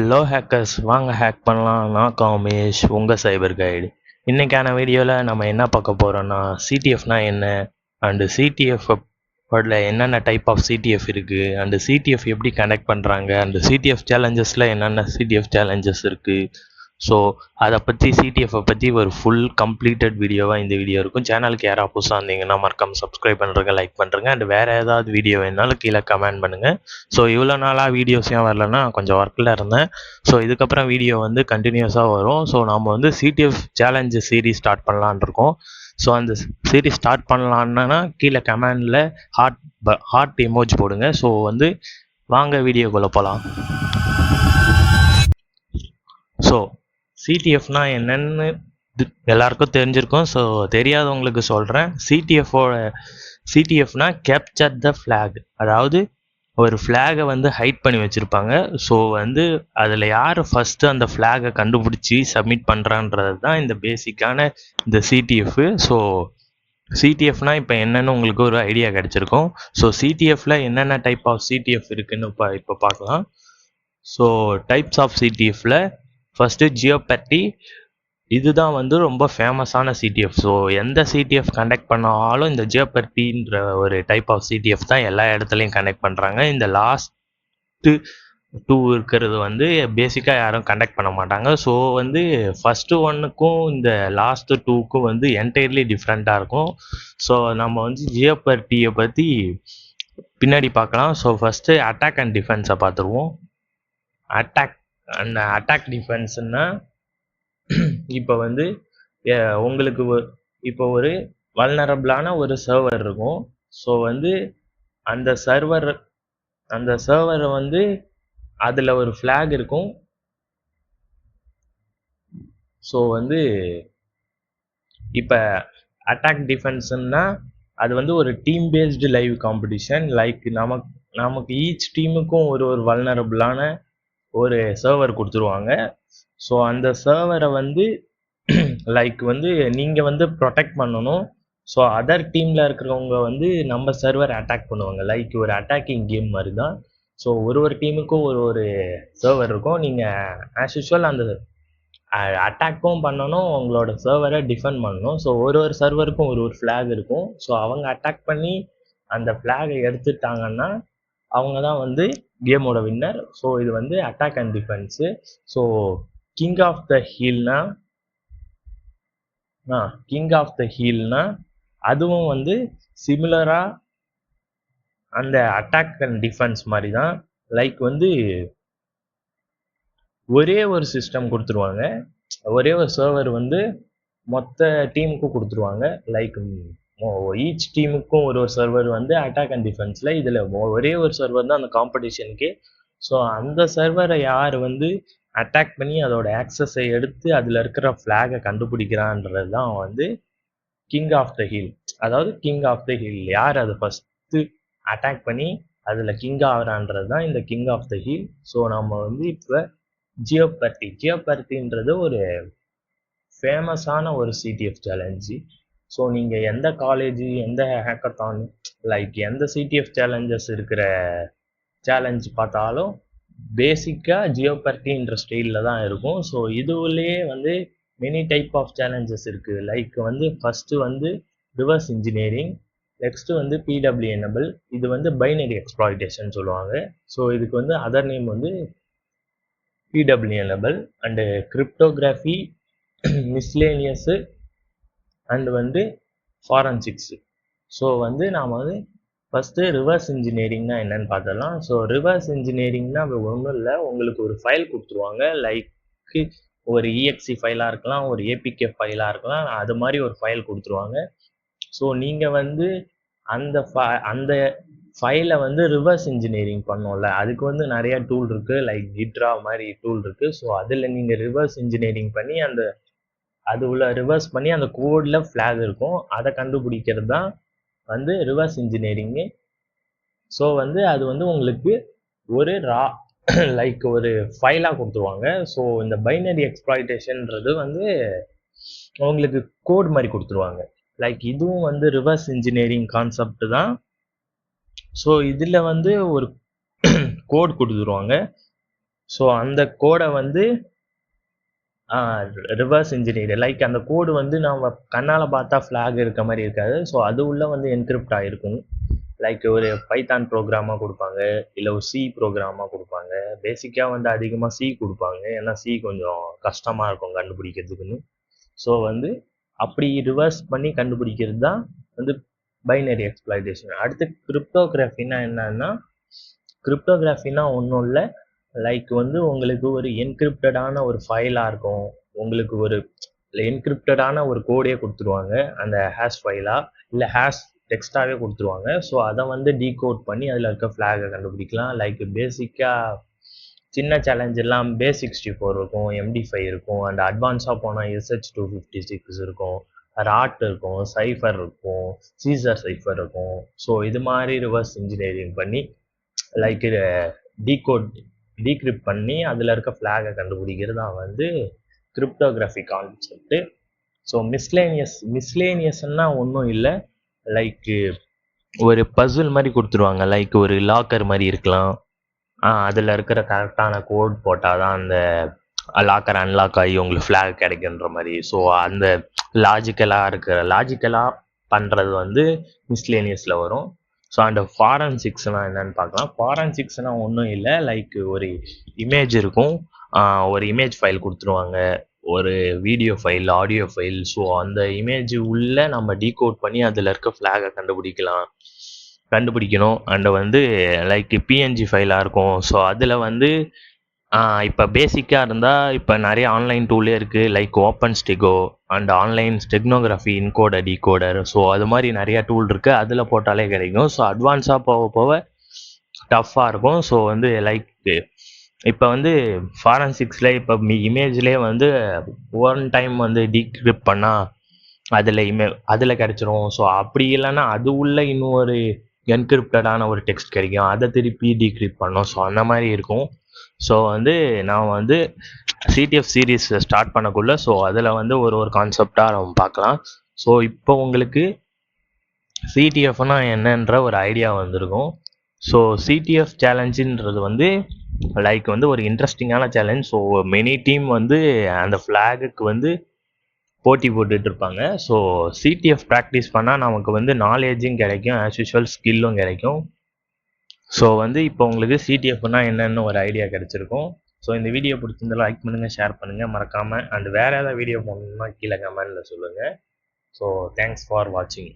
Hello hackers, வாங்க hack பண்ணலாம். நான் காமேஷ், உங்கள் சைபர் கைடு. இன்றைக்கான வீடியோவில் நம்ம என்ன பார்க்க போகிறோன்னா, சிடிஎஃப்னா என்ன, அண்டு சிடிஎஃப் என்னென்ன டைப் ஆஃப் சிடிஎஃப் இருக்குது, அண்டு சிடிஎஃப் எப்படி கனெக்ட் பண்ணுறாங்க, அண்டு சிடிஎஃப் சேலஞ்சஸில் என்னென்ன சிடிஎஃப் சேலஞ்சஸ் இருக்குது. ஸோ அதை பற்றி சிடிஎஃப்பை பற்றி ஒரு ஃபுல் கம்ப்ளீட்டட் வீடியோவாக இந்த வீடியோ இருக்கும். சேனலுக்கு யாராவது புதுசாக இருந்தீங்கன்னா மறக்காம சப்ஸ்கிரைப் பண்ணுறங்க, லைக் பண்ணுறங்க. அண்ட் வேறு ஏதாவது வீடியோ வேணாலும் கீழே கமெண்ட் பண்ணுங்கள். ஸோ இவ்வளோ நாளாக வீடியோஸ் ஏன் வரலன்னா கொஞ்சம் ஒர்க்கில் இருந்தேன். ஸோ இதுக்கப்புறம் வீடியோ வந்து கண்டினியூஸாக வரும். ஸோ நம்ம வந்து சிடிஎஃப் சேலஞ்சு சீரீஸ் ஸ்டார்ட் பண்ணலான் இருக்கோம். ஸோ அந்த சீரீஸ் ஸ்டார்ட் பண்ணலான்னா கீழே கமெண்டில் ஹார்ட் எமோஜ் போடுங்க. ஸோ வந்து வாங்க வீடியோக்குள்ளே போகலாம். ஸோ சிடிஎஃப்னா என்னன்னு எல்லாருக்கும் தெரிஞ்சிருக்கும். ஸோ தெரியாதவங்களுக்கு சொல்கிறேன். சிடிஎஃப்னா கேப்சர் த ஃப்ளாக். அதாவது ஒரு ஃப்ளாகை வந்து ஹைட் பண்ணி வச்சுருப்பாங்க. ஸோ வந்து அதில் யார் ஃபஸ்ட்டு அந்த ஃப்ளாகை கண்டுபிடிச்சி சப்மிட் பண்ணுறான்றது தான் இந்த பேசிக்கான இந்த சிடிஎஃப். ஸோ சிடிஎஃப்னா இப்போ என்னென்னு உங்களுக்கு ஒரு ஐடியா கிடச்சிருக்கும். ஸோ சிடிஎஃப்ல என்னென்ன டைப் ஆஃப் சிடிஎஃப் இருக்குன்னு இப்போ பார்க்கலாம். ஸோ டைப்ஸ் ஆஃப் சிடிஎஃப்ல ஃபஸ்ட்டு ஜியோபர்டி. இதுதான் வந்து ரொம்ப ஃபேமஸான சிடிஎஃப். ஸோ எந்த சிடிஎஃப் கண்டக்ட் பண்ணாலும் இந்த ஜியோபர்டின்ற ஒரு டைப் ஆஃப் சிடிஎஃப் தான் எல்லா இடத்துலையும் கண்டக்ட் பண்ணுறாங்க. இந்த லாஸ்ட்டு 2 இருக்கிறது வந்து பேசிக்காக யாரும் கண்டக்ட் பண்ண மாட்டாங்க. ஸோ வந்து ஃபஸ்ட்டு 1க்கும் இந்த லாஸ்ட்டு 2க்கும் வந்து என்டையர்லி டிஃப்ரெண்ட்டாக இருக்கும். ஸோ நம்ம வந்து ஜியோபர்டியை பற்றி பின்னாடி பார்க்கலாம். ஸோ ஃபஸ்ட்டு அட்டாக் அண்ட் டிஃபென்ஸை பார்த்துருவோம். அட்டாக் டிஃபென்ஸ்னா இப்போ வந்து உங்களுக்கு இப்போ ஒரு வல்னரபிளான ஒரு சர்வர் இருக்கும். ஸோ வந்து அந்த சர்வரை வந்து அதில் ஒரு ஃப்ளாக் இருக்கும். ஸோ வந்து இப்போ அட்டாக் டிஃபென்ஸ்னா அது வந்து ஒரு team based live competition. Like நமக்கு ஈச் டீமுக்கும் ஒரு வல்னரபிளான ஒரு சர்வர் கொடுத்துருவாங்க. ஸோ அந்த சர்வரை வந்து லைக் வந்து நீங்கள் வந்து ப்ரொடெக்ட் பண்ணணும். ஸோ அதர் டீமில் இருக்கிறவங்க வந்து நம்ம சர்வர் அட்டாக் பண்ணுவாங்க. லைக் ஒரு அட்டாக்கிங் கேம் மாதிரி தான். ஸோ ஒரு டீமுக்கும் ஒரு சர்வர் இருக்கும். நீங்கள் ஆஸ் யூஷுவல் அந்த அட்டாக்கும் பண்ணணும், உங்களோட சர்வரை டிஃபெண்ட் பண்ணணும். ஸோ ஒரு சர்வருக்கும் ஒரு ஃப்ளாக் இருக்கும். ஸோ அவங்க அட்டாக் பண்ணி அந்த ஃப்ளாகை எடுத்துட்டாங்கன்னா அவங்க தான் வந்து கேமோட வின்னர். ஸோ இது வந்து attack and defence. So king of the ஹீல்னா அதுவும் வந்து சிமிலராக அந்த அட்டாக் அண்ட் டிஃபென்ஸ் மாதிரி தான். லைக் வந்து ஒரே ஒரு சிஸ்டம் கொடுத்துருவாங்க. ஒரே ஒரு சர்வர் வந்து மொத்த டீமுக்கும் கொடுத்துருவாங்க. லைக் ஈச் டீமுக்கும் ஒரு சர்வர் வந்து அட்டாக் அண்ட் டிஃபென்ஸில். இதில் ஒரே ஒரு சர்வர் தான் அந்த காம்படிஷனுக்கு. ஸோ அந்த சர்வரை யார் வந்து அட்டாக் பண்ணி அதோட ஆக்சஸை எடுத்து அதில் இருக்கிற ஃப்ளாகை கண்டுபிடிக்கிறான்றது தான் வந்து கிங் ஆஃப் த ஹில். அதாவது கிங் ஆஃப் த ஹில் யார் அதை ஃபஸ்ட்டு அட்டாக் பண்ணி அதில் கிங் ஆகிறான்றது தான் இந்த king of the hill. So நம்ம வந்து இப்போ ஜியோபர்டின்றது ஒரு ஃபேமஸான ஒரு சிடிஎஃப் சேலஞ்சு. ஸோ நீங்கள் எந்த காலேஜ், எந்த ஹேக்கத்தான், லைக் எந்த சிடிஎஃப் சேலஞ்சஸ் இருக்கிற சேலஞ்ச் பார்த்தாலும் பேசிக்காக ஜியோபர்டின்ற ஸ்டைலில் தான் இருக்கும். ஸோ இதுலேயே வந்து மெனி டைப் ஆஃப் சேலஞ்சஸ் இருக்குது. லைக் வந்து ஃபஸ்ட்டு வந்து ரிவர்ஸ் இன்ஜினியரிங், நெக்ஸ்ட்டு வந்து பிடபிள்யூஎன்எபிள். இது வந்து பைனரி எக்ஸ்ப்ளாய்டேஷன் சொல்லுவாங்க. ஸோ இதுக்கு வந்து அதர் நேம் வந்து பிடபிள்யூஎன்எபிள். அண்டு கிரிப்டோகிராஃபி, மிஸ்லேனியஸு அண்டு வந்து ஃபாரன்சிக்ஸு. ஸோ வந்து நாம் வந்து ஃபஸ்ட்டு ரிவர்ஸ் இன்ஜினியரிங்னா என்னன்னு பார்த்துடலாம். ஸோ ரிவர்ஸ் இன்ஜினியரிங்னா அது ஒன்றும் இல்லை, உங்களுக்கு ஒரு ஃபைல் கொடுத்துருவாங்க. லைக் ஒரு இஎக்ஸி ஃபைலாக இருக்கலாம், ஒரு ஏபிகே ஃபைலாக இருக்கலாம். அது மாதிரி ஒரு ஃபைல் கொடுத்துருவாங்க. ஸோ நீங்கள் வந்து அந்த ஃபைலை வந்து ரிவர்ஸ் இன்ஜினியரிங் பண்ணோம்ல, அதுக்கு வந்து நிறையா டூல் இருக்குது. லைக் கிட்ரா மாதிரி டூல் இருக்குது. ஸோ அதில் நீங்கள் ரிவர்ஸ் இன்ஜினியரிங் பண்ணி அது உள்ள ரிவர்ஸ் பண்ணி அந்த கோடில் ஃப்ளாக் இருக்கும், அதை கண்டுபிடிக்கிறது தான் வந்து ரிவர்ஸ் இன்ஜினியரிங்கு. ஸோ வந்து அது வந்து உங்களுக்கு ஒரு லைக் ஒரு ஃபைலாக கொடுத்துருவாங்க. ஸோ இந்த பைனரி எக்ஸ்ப்ளாய்டேஷன்ன்றது வந்து உங்களுக்கு கோட் மாதிரி கொடுத்துருவாங்க. லைக் இதுவும் வந்து ரிவர்ஸ் இன்ஜினியரிங் கான்செப்ட் தான். ஸோ இதில் வந்து ஒரு கோட் கொடுத்துருவாங்க. ஸோ அந்த கோடை வந்து ரிவர்ஸ் இன்ஜினியர் லைக் அந்த கோடு வந்து நம்ம கண்ணால் பார்த்தா ஃப்ளாக் இருக்க மாதிரி இருக்காது. ஸோ அது உள்ள வந்து என்கிரிப்ட் ஆகிருக்கும். லைக் ஒரு பைத்தான் ப்ரோக்ராமாக கொடுப்பாங்க, இல்லை ஒரு சி ப்ரோக்ராமாக கொடுப்பாங்க. பேசிக்காக வந்து அதிகமாக சி கொடுப்பாங்க, ஏன்னா சி கொஞ்சம் கஷ்டமாக இருக்கும் கண்டுபிடிக்கிறதுக்குன்னு. ஸோ வந்து அப்படி ரிவர்ஸ் பண்ணி கண்டுபிடிக்கிறது தான் வந்து பைனரி எக்ஸ்ப்ளாய்டேஷன். அடுத்து கிரிப்டோகிராஃபின்னா என்னன்னா, கிரிப்டோகிராஃபின்னா ஒன்றும் இல்லை, லைக் வந்து உங்களுக்கு ஒரு என்கிரிப்டடான ஒரு ஃபைலாக இருக்கும். உங்களுக்கு ஒரு என்கிரிப்டடான ஒரு கோடே கொடுத்துருவாங்க, அந்த ஹேஷ் ஃபைலாக இல்லை ஹேஷ் டெக்ஸ்டாகவே கொடுத்துருவாங்க. ஸோ அதை வந்து டீகோட் பண்ணி அதில் இருக்க ஃப்ளாகை கண்டுபிடிக்கலாம். லைக் பேசிக்காக சின்ன சேலஞ்ச் எல்லாம் பேஸ்64 இருக்கும், MD5 இருக்கும், அண்ட் அட்வான்ஸாக போனால் SH256 இருக்கும், ராட் இருக்கும், சைஃபர் இருக்கும், சீசர் சைஃபர் இருக்கும். ஸோ இது மாதிரி ரிவர்ஸ் இன்ஜினியரிங் பண்ணி லைக் டீக்ரிப்ட் பண்ணி அதில் இருக்க ஃப்ளாகை கண்டுபிடிக்கிறது தான் வந்து கிரிப்டோகிராஃபி கான்செப்ட். ஸோ மிஸ்லேனியஸ்ன்னா ஒன்றும் இல்லை, லைக் ஒரு பசில் மாதிரி கொடுத்துருவாங்க. லைக் ஒரு லாக்கர் மாதிரி இருக்கலாம், அதில் இருக்கிற கரெக்டான கோட் போட்டால் தான் அந்த லாக்கர் அன்லாக் ஆகி உங்களுக்கு ஃப்ளாக் கிடைக்குன்ற மாதிரி. ஸோ அந்த லாஜிக்கலாக பண்ணுறது வந்து மிஸ்லேனியஸில் வரும். ஸோ அந்த ஃபாரன்சிக்ஸ்னால் என்னென்னு பார்க்கலாம். ஃபாரன்சிக்ஸ்னால் ஒன்றும் இல்லை, லைக் ஒரு இமேஜ் இருக்கும், ஒரு இமேஜ் ஃபைல் கொடுத்துருவாங்க, ஒரு video file, audio file. So அந்த இமேஜ் உள்ள நம்ம டீகோட் பண்ணி அதில் இருக்க ஃப்ளாகை கண்டுபிடிக்கணும். அண்ட் வந்து லைக் பிஎன்ஜி ஃபைலாக இருக்கும். ஸோ அதில் வந்து இப்போ பேசிக்காக இருந்தால் இப்போ நிறைய ஆன்லைன் டூலே இருக்குது, like open stego and online steganography encoder decoder. So அது மாதிரி நிறையா டூல் இருக்குது, அதில் போட்டாலே கிடைக்கும். ஸோ அட்வான்ஸாக போக போக டஃப்பாக இருக்கும். ஸோ வந்து லைக் இப்போ வந்து ஃபாரன்சிக்ஸில் இப்போ இமேஜ்லேயே வந்து ஒன் டைம் வந்து டீக்ரிப்ட் பண்ணால் அதில் கிடச்சிரும். ஸோ அப்படி இல்லைன்னா அது உள்ள இன்னும் ஒரு என்கிரிப்டடான ஒரு டெக்ஸ்ட் கிடைக்கும், அதை திருப்பி டீக்ரிப்ட் பண்ணோம். ஸோ அந்த மாதிரி இருக்கும். ஸோ வந்து நான் வந்து சிடிஎஃப் சீரீஸ் ஸ்டார்ட் பண்ணக்குள்ள ஸோ அதில் வந்து ஒரு கான்செப்டாக நம்ம பார்க்கலாம். ஸோ இப்போ உங்களுக்கு சிடிஎஃப்னா என்னன்ற ஒரு ஐடியா வந்திருக்கும். ஸோ சிடிஎஃப் சேலஞ்சுன்றது வந்து லைக் வந்து ஒரு இன்ட்ரெஸ்டிங்கான சேலஞ்ச். ஸோ மெனி டீம் வந்து அந்த ஃப்ளாகுக்கு வந்து போட்டி போட்டுட்டு இருப்பாங்க. ஸோ சிடிஎஃப் ப்ராக்டிஸ் பண்ணால் நமக்கு வந்து நாலேஜும் கிடைக்கும், ஆஸ் யூஷுவல் ஸ்கில்லும் கிடைக்கும். ஸோ வந்து இப்போ உங்களுக்கு சிடிஎஃப்னா என்னென்னு ஒரு ஐடியா கிடைச்சிருக்கும். ஸோ இந்த வீடியோ பிடிச்சிருந்தாலும் லைக் பண்ணுங்கள், ஷேர் பண்ணுங்கள் மறக்காமல். அண்ட் வேறு ஏதாவது வீடியோ போடணும்னா கீழே கமெண்டில் சொல்லுங்கள். ஸோ தேங்க்ஸ் ஃபார் வாட்சிங்.